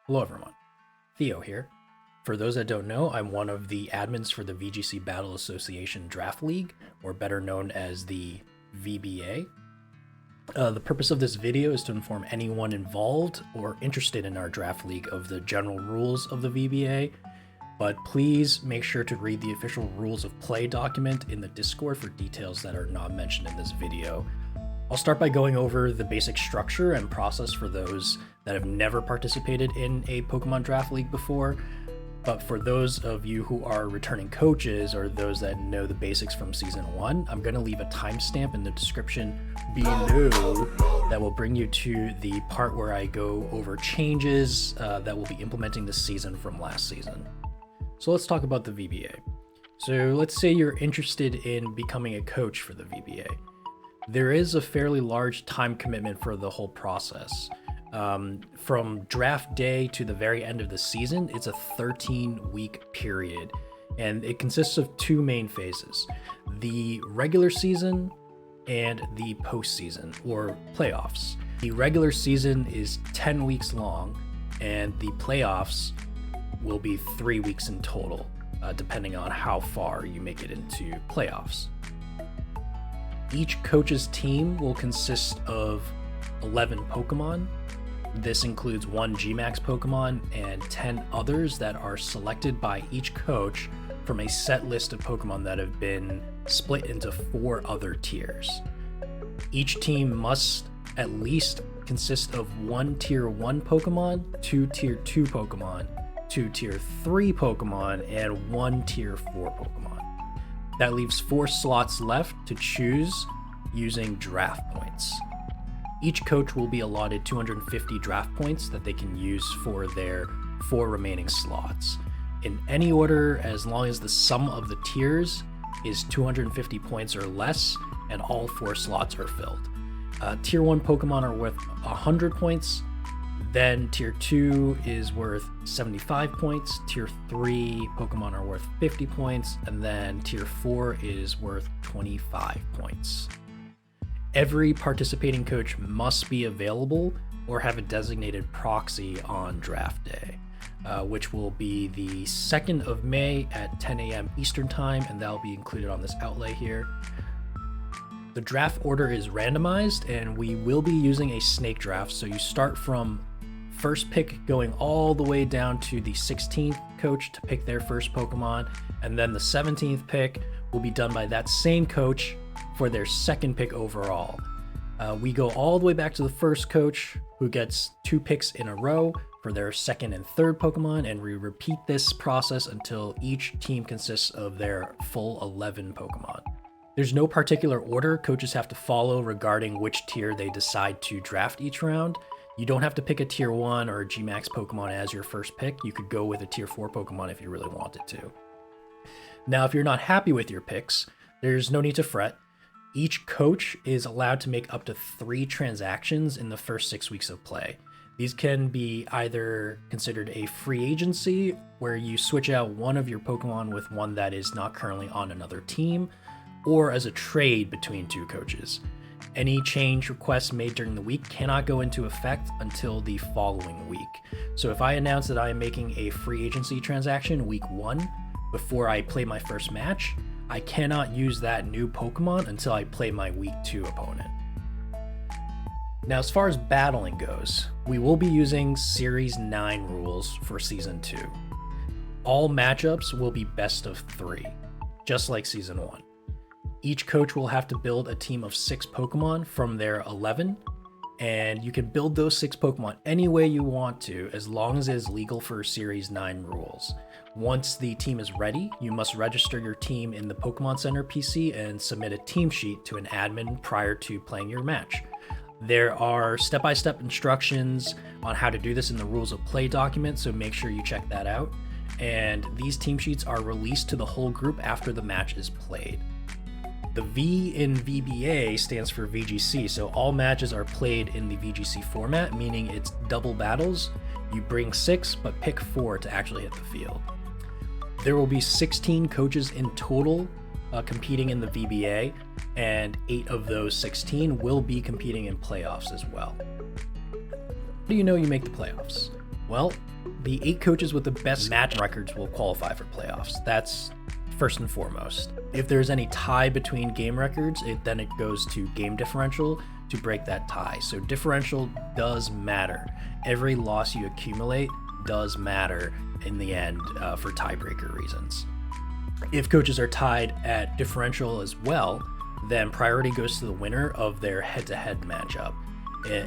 Hello everyone, Theo here. For those that don't know, I'm one of the admins for the VGC Battle Association Draft League, or better known as the VBA. The purpose of this video is to inform anyone involved or interested in our draft league of the general rules of the VBA, but please make sure to read the official rules of play document in the Discord for details that are not mentioned in this video. I'll start by going over the basic structure and process for those that have never participated in a Pokemon Draft League before, but for those of you who are returning coaches or those that know the basics from Season 1, I'm going to leave a timestamp in the description below that will bring you to the part where I go over changes that will be implementing this season from last season. So let's talk about the VBA. So let's say you're interested in becoming a coach for the VBA. There is a fairly large time commitment for the whole process. From draft day to the very end of the season, it's a 13-week period, and it consists of two main phases: the regular season and the postseason, or playoffs. The regular season is 10 weeks long, and the playoffs will be 3 weeks in total, depending on how far you make it into playoffs. Each coach's team will consist of 11 Pokemon. This includes one Gmax Pokemon and 10 others that are selected by each coach from a set list of Pokemon that have been split into 4 other tiers. Each team must at least consist of 1 Tier 1 Pokemon, 2 Tier 2 Pokemon, 2 Tier 3 Pokemon, and 1 Tier 4 Pokemon. That leaves 4 slots left to choose using draft points. Each coach will be allotted 250 draft points that they can use for their 4 remaining slots. In any order, as long as the sum of the tiers is 250 points or less, and all 4 slots are filled. Tier 1 Pokemon are worth 100 points, then Tier 2 is worth 75 points, Tier 3 Pokemon are worth 50 points, and then Tier 4 is worth 25 points. Every participating coach must be available or have a designated proxy on draft day, which will be the 2nd of May at 10 a.m. Eastern Time, and that'll be included on this outlay here. The draft order is randomized, and we will be using a snake draft, so you start from first pick going all the way down to the 16th coach to pick their first Pokemon, and then the 17th pick will be done by that same coach for their second pick overall. We go all the way back to the first coach, who gets 2 picks in a row for their second and third Pokemon, and we repeat this process until each team consists of their full 11 Pokemon. There's no particular order coaches have to follow regarding which tier they decide to draft each round. You don't have to pick a Tier 1 or a Gmax Pokemon as your first pick. You could go with a Tier 4 Pokemon if you really wanted to. Now, if you're not happy with your picks, there's no need to fret. Each coach is allowed to make up to 3 transactions in the first 6 weeks of play. These can be either considered a free agency, where you switch out one of your Pokemon with one that is not currently on another team, or as a trade between 2 coaches. Any change requests made during the week cannot go into effect until the following week. So if I announce that I am making a free agency transaction week 1 before I play my first match, I cannot use that new Pokemon until I play my week 2 opponent. Now, as far as battling goes, we will be using Series 9 rules for Season 2. All matchups will be best of 3, just like Season 1. Each coach will have to build a team of 6 Pokemon from their 11, and you can build those 6 Pokemon any way you want to, as long as it is legal for Series 9 rules. Once the team is ready, you must register your team in the Pokemon Center PC and submit a team sheet to an admin prior to playing your match. There are step-by-step instructions on how to do this in the rules of play document, so make sure you check that out. And these team sheets are released to the whole group after the match is played. The V in VBA stands for VGC, so all matches are played in the VGC format, meaning it's double battles. You bring 6, but pick 4 to actually hit the field. There will be 16 coaches in total competing in the VBA, and 8 of those 16 will be competing in playoffs as well. How do you know you make the playoffs? Well, the 8 coaches with the best match records will qualify for playoffs. That's first and foremost. If there's any tie between game records, then it goes to game differential to break that tie. So differential does matter. Every loss you accumulate does matter in the end for tiebreaker reasons. If coaches are tied at differential as well, then priority goes to the winner of their head-to-head matchup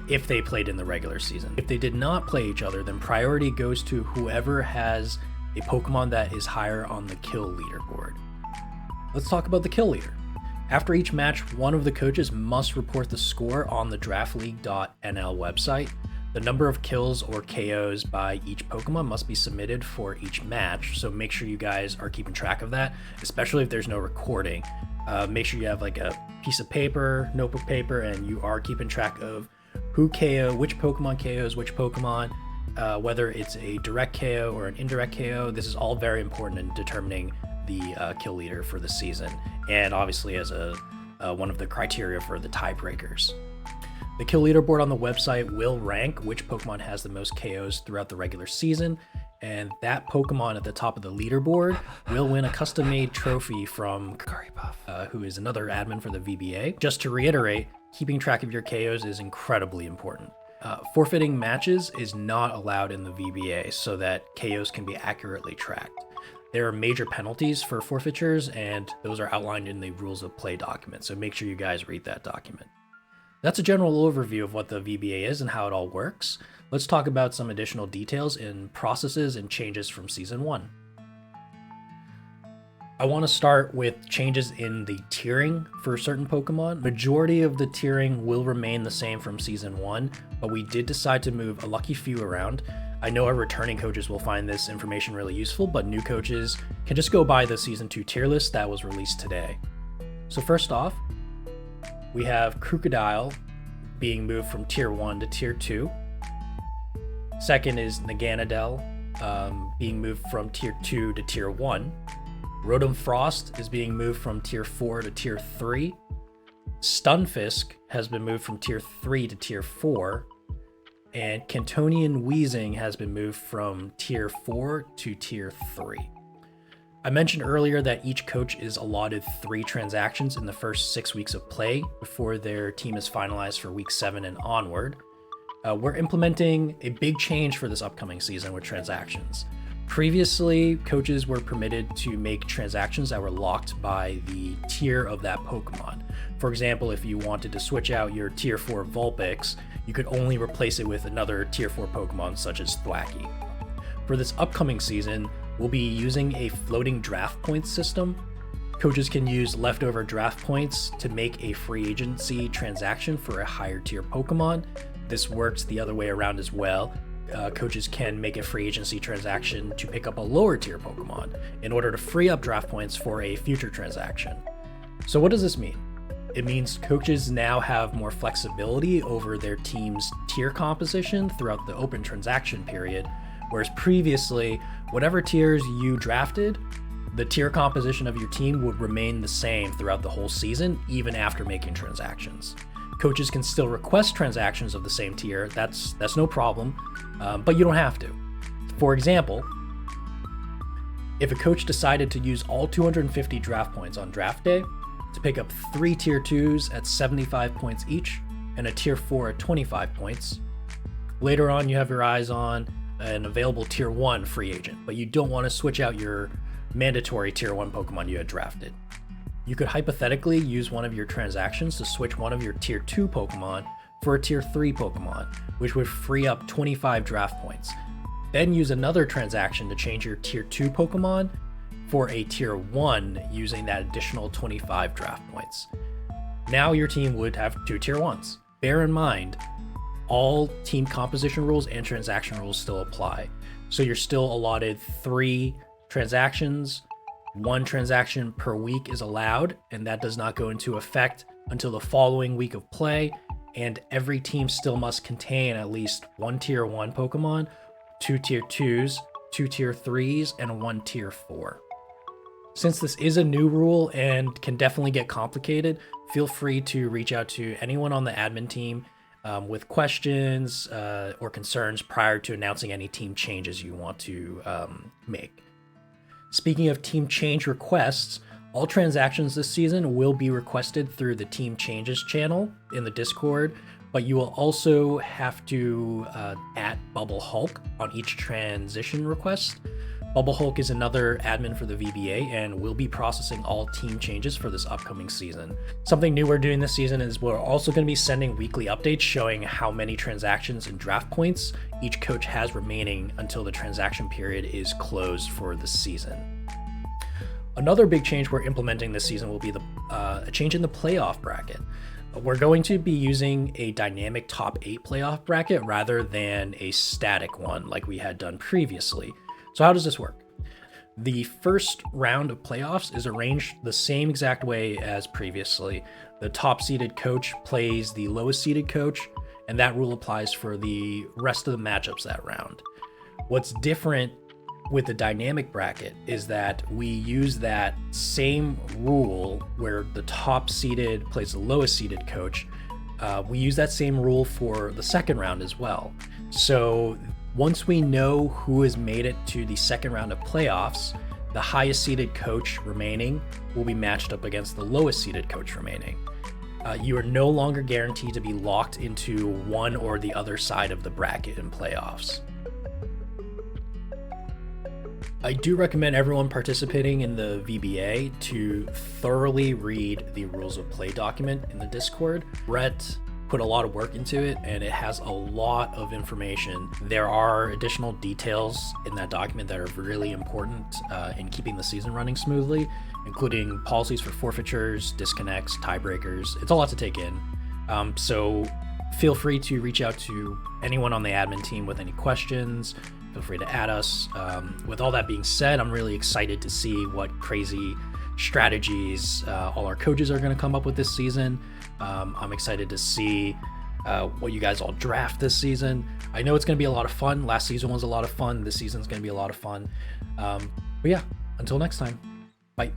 if they played in the regular season. If they did not play each other, then priority goes to whoever has a Pokemon that is higher on the kill leaderboard. Let's talk about the kill leader. After each match, one of the coaches must report the score on the draftleague.nl website. The number of kills or KOs by each Pokemon must be submitted for each match, so make sure you guys are keeping track of that, especially if there's no recording. Make sure you have like a piece of paper, notebook paper, and you are keeping track of who KO, which Pokemon KOs, which Pokemon, whether it's a direct KO or an indirect KO. This is all very important in determining the kill leader for the season, and obviously as one of the criteria for the tiebreakers. The kill leaderboard on the website will rank which Pokemon has the most KOs throughout the regular season, and that Pokemon at the top of the leaderboard will win a custom-made trophy from who is another admin for the VBA. Just to reiterate, keeping track of your KOs is incredibly important. Forfeiting matches is not allowed in the VBA so that KOs can be accurately tracked. There are major penalties for forfeitures, and those are outlined in the rules of play document, so make sure you guys read that document. That's a general overview of what the VBA is and how it all works. Let's talk about some additional details in processes and changes from Season 1. I want to start with changes in the tiering for certain Pokemon. Majority of the tiering will remain the same from Season 1, but we did decide to move a lucky few around. I know our returning coaches will find this information really useful, but new coaches can just go by the Season 2 tier list that was released today. So first off, we have Crocodile being moved from Tier 1 to Tier 2. Second is Naganadel being moved from Tier 2 to Tier 1. Rotom Frost is being moved from Tier 4 to Tier 3. Stunfisk has been moved from Tier 3 to Tier 4. And Cantonian Weezing has been moved from Tier 4 to Tier 3. I mentioned earlier that each coach is allotted 3 transactions in the first 6 weeks of play before their team is finalized for Week 7 and onward. We're implementing a big change for this upcoming season with transactions. Previously, coaches were permitted to make transactions that were locked by the tier of that Pokemon. For example, if you wanted to switch out your Tier 4 Vulpix, you could only replace it with another Tier 4 Pokemon such as Thwackey. For this upcoming season, we'll be using a floating draft points system. Coaches can use leftover draft points to make a free agency transaction for a higher tier Pokemon. This works the other way around as well. Coaches can make a free agency transaction to pick up a lower tier Pokemon in order to free up draft points for a future transaction. So what does this mean? It means coaches now have more flexibility over their team's tier composition throughout the open transaction period, whereas previously, whatever tiers you drafted, the tier composition of your team would remain the same throughout the whole season, even after making transactions. Coaches can still request transactions of the same tier, that's no problem, but you don't have to. For example, if a coach decided to use all 250 draft points on draft day to pick up 3 Tier 2s at 75 points each and a Tier 4 at 25 points, later on you have your eyes on an available Tier 1 free agent, but you don't want to switch out your mandatory Tier 1 Pokemon you had drafted. You could hypothetically use one of your transactions to switch one of your Tier 2 Pokemon for a Tier 3 Pokemon, which would free up 25 draft points. Then use another transaction to change your Tier 2 Pokemon for a Tier 1 using that additional 25 draft points. Now your team would have 2 Tier 1s. Bear in mind, all team composition rules and transaction rules still apply. So you're still allotted 3 transactions. 1 transaction per week is allowed, and that does not go into effect until the following week of play, and every team still must contain at least 1 Tier 1 Pokemon, 2 Tier 2s, 2 Tier 3s, and 1 Tier 4. Since this is a new rule and can definitely get complicated, feel free to reach out to anyone on the admin team with questions or concerns prior to announcing any team changes you want to make. Speaking of team change requests, all transactions this season will be requested through the team changes channel in the Discord, but you will also have to at Bubble Hulk on each transition request. Bubble Hulk is another admin for the VBA and will be processing all team changes for this upcoming season. Something new we're doing this season is we're also going to be sending weekly updates showing how many transactions and draft points each coach has remaining until the transaction period is closed for the season. Another big change we're implementing this season will be a change in the playoff bracket. We're going to be using a dynamic top 8 playoff bracket rather than a static one like we had done previously. So how does this work? The first round of playoffs is arranged the same exact way as previously. The top seeded coach plays the lowest seeded coach, and that rule applies for the rest of the matchups that round. What's different with the dynamic bracket is that we use that same rule where the top seeded plays the lowest seeded coach. We use that same rule for the second round as well. So once we know who has made it to the second round of playoffs, the highest seeded coach remaining will be matched up against the lowest seeded coach remaining. You are no longer guaranteed to be locked into one or the other side of the bracket in playoffs. I do recommend everyone participating in the VBA to thoroughly read the rules of play document in the Discord. Brett put a lot of work into it and it has a lot of information. There are additional details in that document that are really important in keeping the season running smoothly, including policies for forfeitures, disconnects, tiebreakers. It's a lot to take in. So feel free to reach out to anyone on the admin team with any questions. Feel free to add us. With all that being said, I'm really excited to see what crazy strategies all our coaches are going to come up with this season. I'm excited to see what you guys all draft this season. I know it's going to be a lot of fun. Last season was a lot of fun. This season's going to be a lot of fun. But yeah, until next time, bye.